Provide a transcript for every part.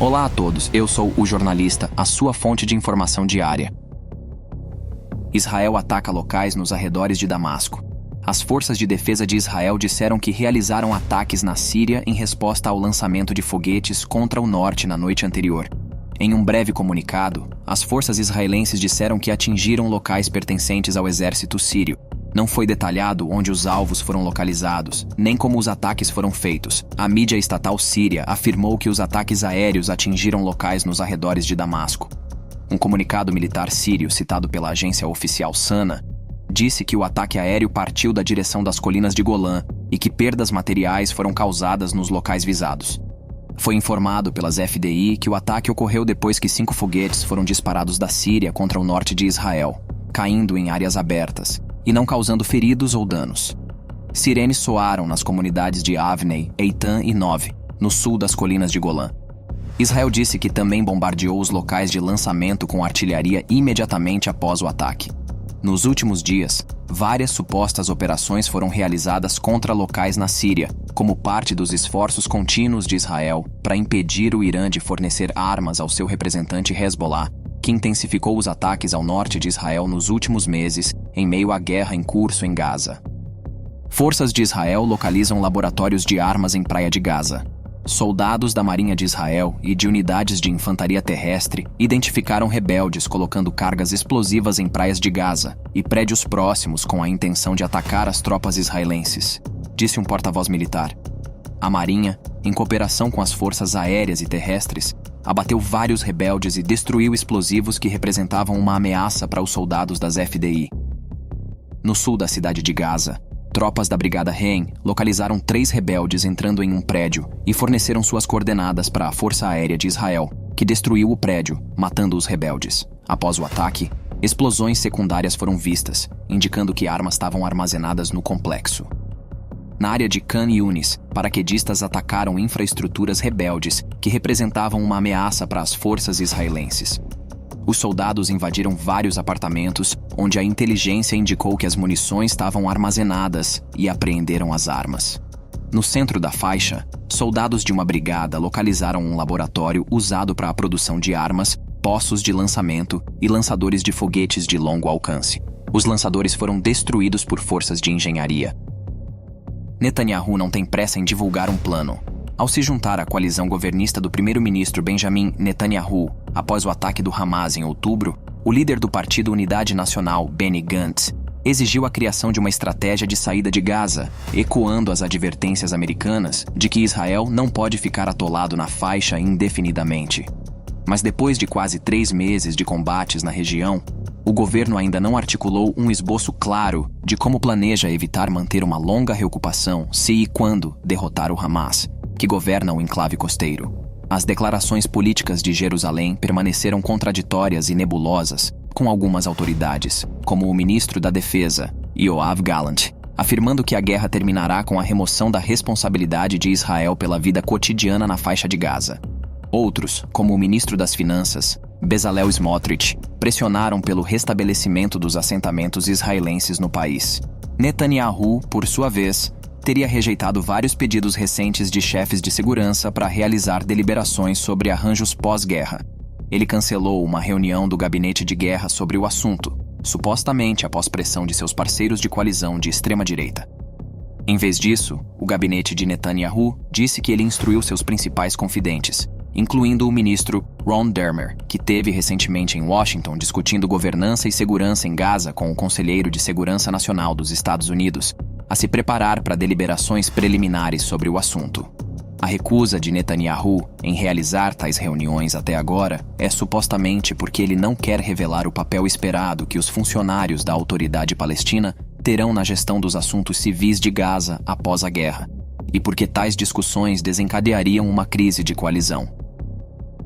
Olá a todos, eu sou o jornalista, a sua fonte de informação diária. Israel ataca locais nos arredores de Damasco. As forças de defesa de Israel disseram que realizaram ataques na Síria em resposta ao lançamento de foguetes contra o norte na noite anterior. Em um breve comunicado, as forças israelenses disseram que atingiram locais pertencentes ao exército sírio. Não foi detalhado onde os alvos foram localizados, nem como os ataques foram feitos. A mídia estatal síria afirmou que os ataques aéreos atingiram locais nos arredores de Damasco. Um comunicado militar sírio citado pela agência oficial SANA disse que o ataque aéreo partiu da direção das colinas de Golã e que perdas materiais foram causadas nos locais visados. Foi informado pelas FDI que o ataque ocorreu depois que 5 foguetes foram disparados da Síria contra o norte de Israel, caindo em áreas abertas e não causando feridos ou danos. Sirenes soaram nas comunidades de Avnei, Eitan e Nov, no sul das colinas de Golã. Israel disse que também bombardeou os locais de lançamento com artilharia imediatamente após o ataque. Nos últimos dias, várias supostas operações foram realizadas contra locais na Síria, como parte dos esforços contínuos de Israel para impedir o Irã de fornecer armas ao seu representante Hezbollah, que intensificou os ataques ao norte de Israel nos últimos meses, em meio à guerra em curso em Gaza. Forças de Israel localizam laboratórios de armas em Praia de Gaza. Soldados da Marinha de Israel e de unidades de infantaria terrestre identificaram rebeldes colocando cargas explosivas em praias de Gaza e prédios próximos com a intenção de atacar as tropas israelenses, disse um porta-voz militar. A Marinha, em cooperação com as forças aéreas e terrestres, abateu vários rebeldes e destruiu explosivos que representavam uma ameaça para os soldados das FDI. No sul da cidade de Gaza, tropas da Brigada Rein localizaram 3 rebeldes entrando em um prédio e forneceram suas coordenadas para a Força Aérea de Israel, que destruiu o prédio, matando os rebeldes. Após o ataque, explosões secundárias foram vistas, indicando que armas estavam armazenadas no complexo. Na área de Khan Yunis, paraquedistas atacaram infraestruturas rebeldes que representavam uma ameaça para as forças israelenses. Os soldados invadiram vários apartamentos, onde a inteligência indicou que as munições estavam armazenadas e apreenderam as armas. No centro da faixa, soldados de uma brigada localizaram um laboratório usado para a produção de armas, poços de lançamento e lançadores de foguetes de longo alcance. Os lançadores foram destruídos por forças de engenharia. Netanyahu não tem pressa em divulgar um plano. Ao se juntar à coalizão governista do primeiro-ministro Benjamin Netanyahu após o ataque do Hamas em outubro, o líder do Partido Unidade Nacional, Benny Gantz, exigiu a criação de uma estratégia de saída de Gaza, ecoando as advertências americanas de que Israel não pode ficar atolado na faixa indefinidamente. Mas depois de quase 3 meses de combates na região, o governo ainda não articulou um esboço claro de como planeja evitar manter uma longa reocupação se e quando derrotar o Hamas, que governa o enclave costeiro. As declarações políticas de Jerusalém permaneceram contraditórias e nebulosas, com algumas autoridades, como o ministro da Defesa, Yoav Gallant, afirmando que a guerra terminará com a remoção da responsabilidade de Israel pela vida cotidiana na faixa de Gaza. Outros, como o ministro das Finanças, Bezalel Smotrich, pressionaram pelo restabelecimento dos assentamentos israelenses no país. Netanyahu, por sua vez, teria rejeitado vários pedidos recentes de chefes de segurança para realizar deliberações sobre arranjos pós-guerra. Ele cancelou uma reunião do gabinete de guerra sobre o assunto, supostamente após pressão de seus parceiros de coalizão de extrema-direita. Em vez disso, o gabinete de Netanyahu disse que ele instruiu seus principais confidentes, incluindo o ministro Ron Dermer, que esteve recentemente em Washington discutindo governança e segurança em Gaza com o conselheiro de Segurança Nacional dos Estados Unidos, a se preparar para deliberações preliminares sobre o assunto. A recusa de Netanyahu em realizar tais reuniões até agora é supostamente porque ele não quer revelar o papel esperado que os funcionários da Autoridade Palestina terão na gestão dos assuntos civis de Gaza após a guerra, e porque tais discussões desencadeariam uma crise de coalizão.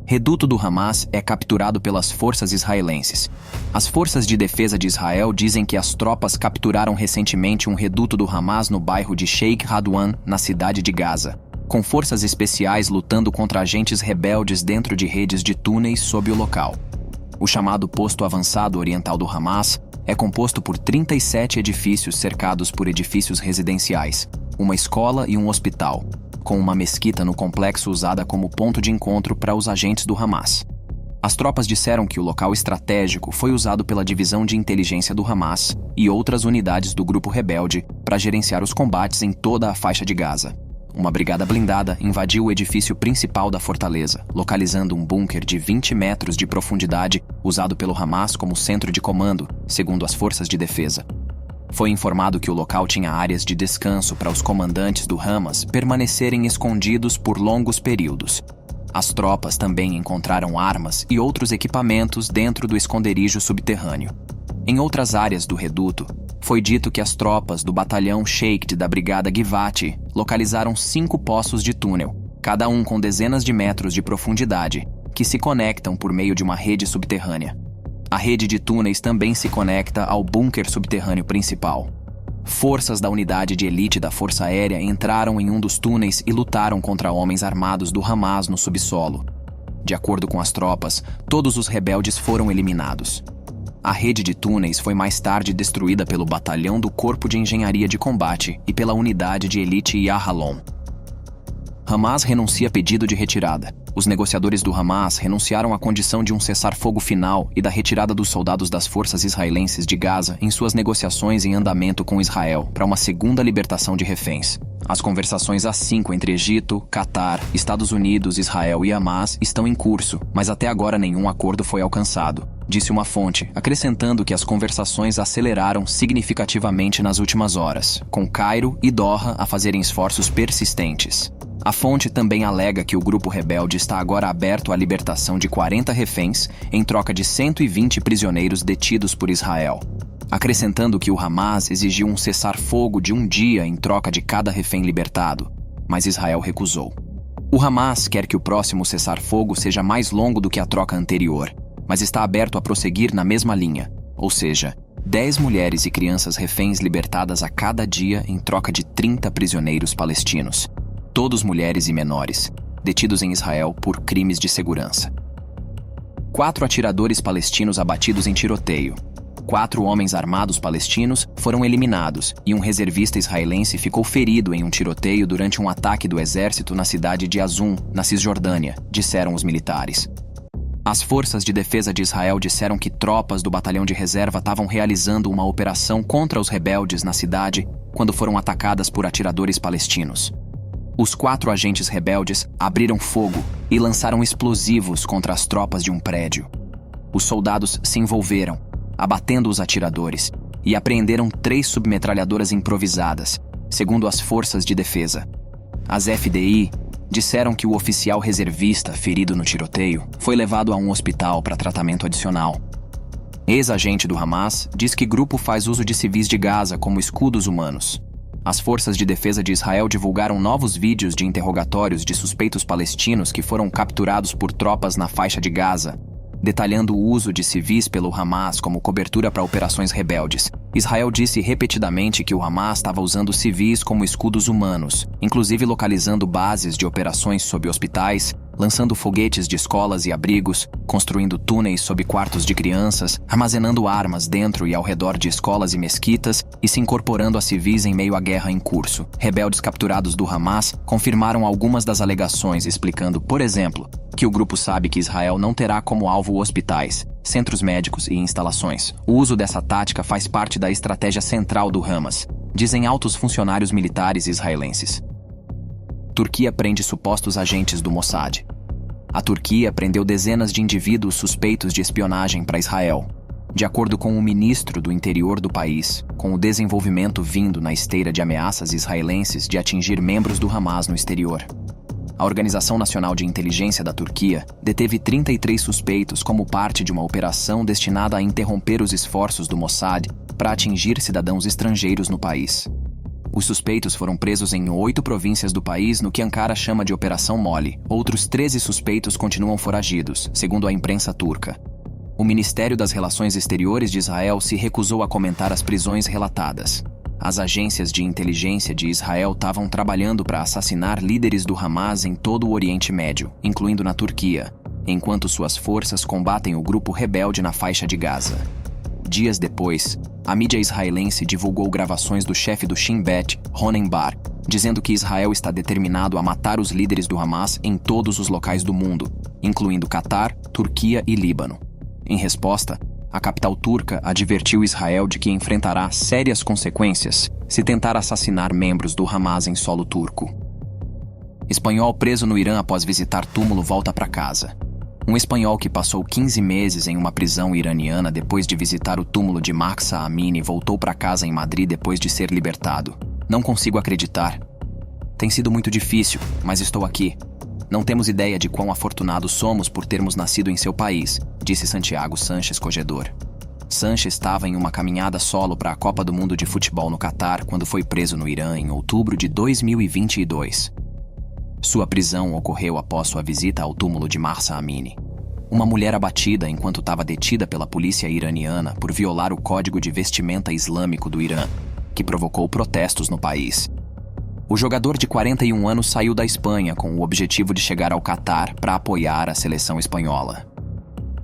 Reduto do Hamas é capturado pelas forças israelenses. As forças de defesa de Israel dizem que as tropas capturaram recentemente um reduto do Hamas no bairro de Sheikh Radwan, na cidade de Gaza, com forças especiais lutando contra agentes rebeldes dentro de redes de túneis sob o local. O chamado Posto Avançado Oriental do Hamas é composto por 37 edifícios cercados por edifícios residenciais, uma escola e um hospital, com uma mesquita no complexo usada como ponto de encontro para os agentes do Hamas. As tropas disseram que o local estratégico foi usado pela divisão de inteligência do Hamas e outras unidades do grupo rebelde para gerenciar os combates em toda a faixa de Gaza. Uma brigada blindada invadiu o edifício principal da fortaleza, localizando um bunker de 20 metros de profundidade usado pelo Hamas como centro de comando, segundo as forças de defesa. Foi informado que o local tinha áreas de descanso para os comandantes do Hamas permanecerem escondidos por longos períodos. As tropas também encontraram armas e outros equipamentos dentro do esconderijo subterrâneo. Em outras áreas do reduto, foi dito que as tropas do batalhão Sheikh da Brigada Givati localizaram 5 poços de túnel, cada um com dezenas de metros de profundidade, que se conectam por meio de uma rede subterrânea. A rede de túneis também se conecta ao bunker subterrâneo principal. Forças da unidade de elite da Força Aérea entraram em um dos túneis e lutaram contra homens armados do Hamas no subsolo. De acordo com as tropas, todos os rebeldes foram eliminados. A rede de túneis foi mais tarde destruída pelo batalhão do Corpo de Engenharia de Combate e pela unidade de elite Yahalom. Hamas renuncia pedido de retirada. Os negociadores do Hamas renunciaram à condição de um cessar-fogo final e da retirada dos soldados das forças israelenses de Gaza em suas negociações em andamento com Israel para uma segunda libertação de reféns. As conversações A5 entre Egito, Catar, Estados Unidos, Israel e Hamas estão em curso, mas até agora nenhum acordo foi alcançado, disse uma fonte, acrescentando que as conversações aceleraram significativamente nas últimas horas, com Cairo e Doha a fazerem esforços persistentes. A fonte também alega que o grupo rebelde está agora aberto à libertação de 40 reféns em troca de 120 prisioneiros detidos por Israel, acrescentando que o Hamas exigiu um cessar-fogo de um dia em troca de cada refém libertado, mas Israel recusou. O Hamas quer que o próximo cessar-fogo seja mais longo do que a troca anterior, mas está aberto a prosseguir na mesma linha, ou seja, 10 mulheres e crianças reféns libertadas a cada dia em troca de 30 prisioneiros palestinos. Todos mulheres e menores, detidos em Israel por crimes de segurança. 4 atiradores palestinos abatidos em tiroteio. 4 homens armados palestinos foram eliminados e um reservista israelense ficou ferido em um tiroteio durante um ataque do exército na cidade de Azum, na Cisjordânia, disseram os militares. As forças de defesa de Israel disseram que tropas do batalhão de reserva estavam realizando uma operação contra os rebeldes na cidade quando foram atacadas por atiradores palestinos. Os 4 agentes rebeldes abriram fogo e lançaram explosivos contra as tropas de um prédio. Os soldados se envolveram, abatendo os atiradores, e apreenderam 3 submetralhadoras improvisadas, segundo as forças de defesa. As FDI disseram que o oficial reservista ferido no tiroteio foi levado a um hospital para tratamento adicional. Ex-agente do Hamas diz que grupo faz uso de civis de Gaza como escudos humanos. As forças de defesa de Israel divulgaram novos vídeos de interrogatórios de suspeitos palestinos que foram capturados por tropas na faixa de Gaza, detalhando o uso de civis pelo Hamas como cobertura para operações rebeldes. Israel disse repetidamente que o Hamas estava usando civis como escudos humanos, inclusive localizando bases de operações sob hospitais, lançando foguetes de escolas e abrigos, construindo túneis sob quartos de crianças, armazenando armas dentro e ao redor de escolas e mesquitas e se incorporando a civis em meio à guerra em curso. Rebeldes capturados do Hamas confirmaram algumas das alegações, explicando, por exemplo, que o grupo sabe que Israel não terá como alvo hospitais, centros médicos e instalações. O uso dessa tática faz parte da estratégia central do Hamas, dizem altos funcionários militares israelenses. Turquia prende supostos agentes do Mossad. A Turquia prendeu dezenas de indivíduos suspeitos de espionagem para Israel. De acordo com o ministro do interior do país, com o desenvolvimento vindo na esteira de ameaças israelenses de atingir membros do Hamas no exterior. A Organização Nacional de Inteligência da Turquia deteve 33 suspeitos como parte de uma operação destinada a interromper os esforços do Mossad para atingir cidadãos estrangeiros no país. Os suspeitos foram presos em 8 províncias do país no que Ankara chama de Operação Mole. Outros 13 suspeitos continuam foragidos, segundo a imprensa turca. O Ministério das Relações Exteriores de Israel se recusou a comentar as prisões relatadas. As agências de inteligência de Israel estavam trabalhando para assassinar líderes do Hamas em todo o Oriente Médio, incluindo na Turquia, enquanto suas forças combatem o grupo rebelde na faixa de Gaza. Dias depois, a mídia israelense divulgou gravações do chefe do Shin Bet, Ronen Bar, dizendo que Israel está determinado a matar os líderes do Hamas em todos os locais do mundo, incluindo Catar, Turquia e Líbano. Em resposta, a capital turca advertiu Israel de que enfrentará sérias consequências se tentar assassinar membros do Hamas em solo turco. Espanhol preso no Irã após visitar túmulo volta para casa. Um espanhol que passou 15 meses em uma prisão iraniana depois de visitar o túmulo de Mahsa Amini voltou para casa em Madrid depois de ser libertado. Não consigo acreditar. Tem sido muito difícil, mas estou aqui. Não temos ideia de quão afortunados somos por termos nascido em seu país, disse Santiago Sánchez Corredor. Sánchez estava em uma caminhada solo para a Copa do Mundo de Futebol no Catar quando foi preso no Irã em outubro de 2022. Sua prisão ocorreu após sua visita ao túmulo de Mahsa Amini, uma mulher abatida enquanto estava detida pela polícia iraniana por violar o código de vestimenta islâmico do Irã, que provocou protestos no país. O jogador de 41 anos saiu da Espanha com o objetivo de chegar ao Catar para apoiar a seleção espanhola.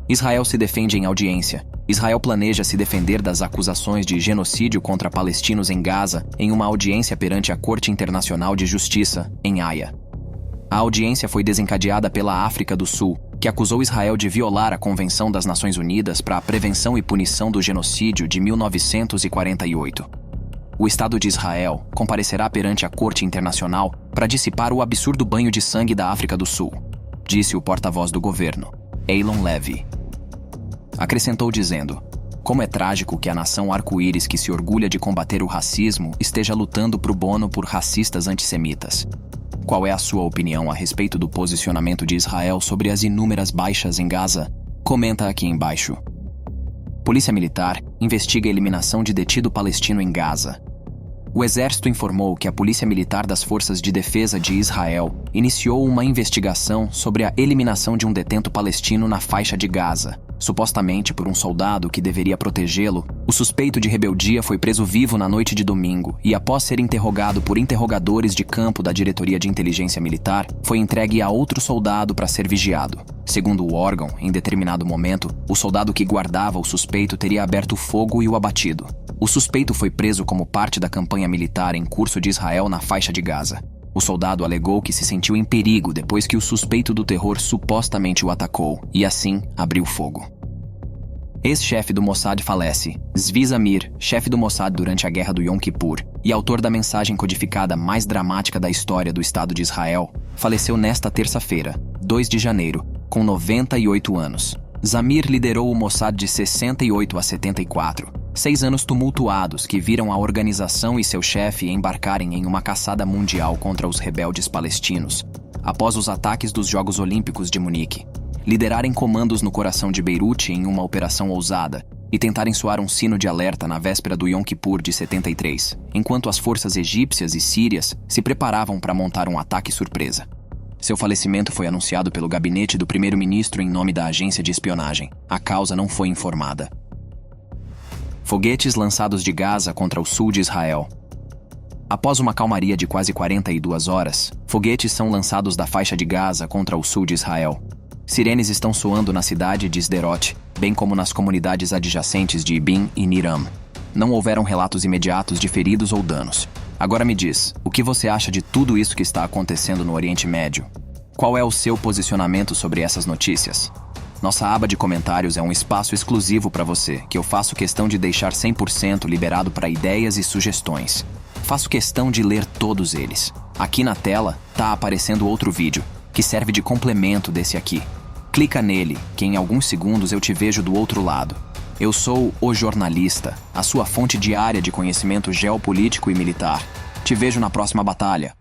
Israel se defende em audiência. Israel planeja se defender das acusações de genocídio contra palestinos em Gaza em uma audiência perante a Corte Internacional de Justiça, em Haia. A audiência foi desencadeada pela África do Sul, que acusou Israel de violar a Convenção das Nações Unidas para a Prevenção e Punição do Genocídio de 1948. O Estado de Israel comparecerá perante a Corte Internacional para dissipar o absurdo banho de sangue da África do Sul, disse o porta-voz do governo, Eylon Levy. Acrescentou dizendo: como é trágico que a nação arco-íris que se orgulha de combater o racismo esteja lutando pro bono por racistas antissemitas. Qual é a sua opinião a respeito do posicionamento de Israel sobre as inúmeras baixas em Gaza? Comenta aqui embaixo. Polícia Militar investiga a eliminação de detido palestino em Gaza. O Exército informou que a Polícia Militar das Forças de Defesa de Israel iniciou uma investigação sobre a eliminação de um detento palestino na faixa de Gaza. Supostamente por um soldado que deveria protegê-lo, o suspeito de rebeldia foi preso vivo na noite de domingo e, após ser interrogado por interrogadores de campo da Diretoria de Inteligência Militar, foi entregue a outro soldado para ser vigiado. Segundo o órgão, em determinado momento, o soldado que guardava o suspeito teria aberto fogo e o abatido. O suspeito foi preso como parte da campanha militar em curso de Israel na faixa de Gaza. O soldado alegou que se sentiu em perigo depois que o suspeito do terror supostamente o atacou e, assim, abriu fogo. Ex-chefe do Mossad falece. Zvi Zamir, chefe do Mossad durante a Guerra do Yom Kippur e autor da mensagem codificada mais dramática da história do Estado de Israel, faleceu nesta terça-feira, 2 de janeiro, com 98 anos. Zamir liderou o Mossad de 68 a 74, 6 anos tumultuados que viram a organização e seu chefe embarcarem em uma caçada mundial contra os rebeldes palestinos, após os ataques dos Jogos Olímpicos de Munique, liderarem comandos no coração de Beirute em uma operação ousada e tentarem soar um sino de alerta na véspera do Yom Kippur de 73, enquanto as forças egípcias e sírias se preparavam para montar um ataque surpresa. Seu falecimento foi anunciado pelo gabinete do primeiro-ministro em nome da agência de espionagem. A causa não foi informada. Foguetes lançados de Gaza contra o sul de Israel. Após uma calmaria de quase 42 horas, foguetes são lançados da faixa de Gaza contra o sul de Israel. Sirenes estão soando na cidade de Sderot, bem como nas comunidades adjacentes de Ibin e Niram. Não houveram relatos imediatos de feridos ou danos. Agora me diz, o que você acha de tudo isso que está acontecendo no Oriente Médio? Qual é o seu posicionamento sobre essas notícias? Nossa aba de comentários é um espaço exclusivo para você, que eu faço questão de deixar 100% liberado para ideias e sugestões. Faço questão de ler todos eles. Aqui na tela está aparecendo outro vídeo, que serve de complemento desse aqui. Clica nele, que em alguns segundos eu te vejo do outro lado. Eu sou o Jornalista, a sua fonte diária de conhecimento geopolítico e militar. Te vejo na próxima batalha.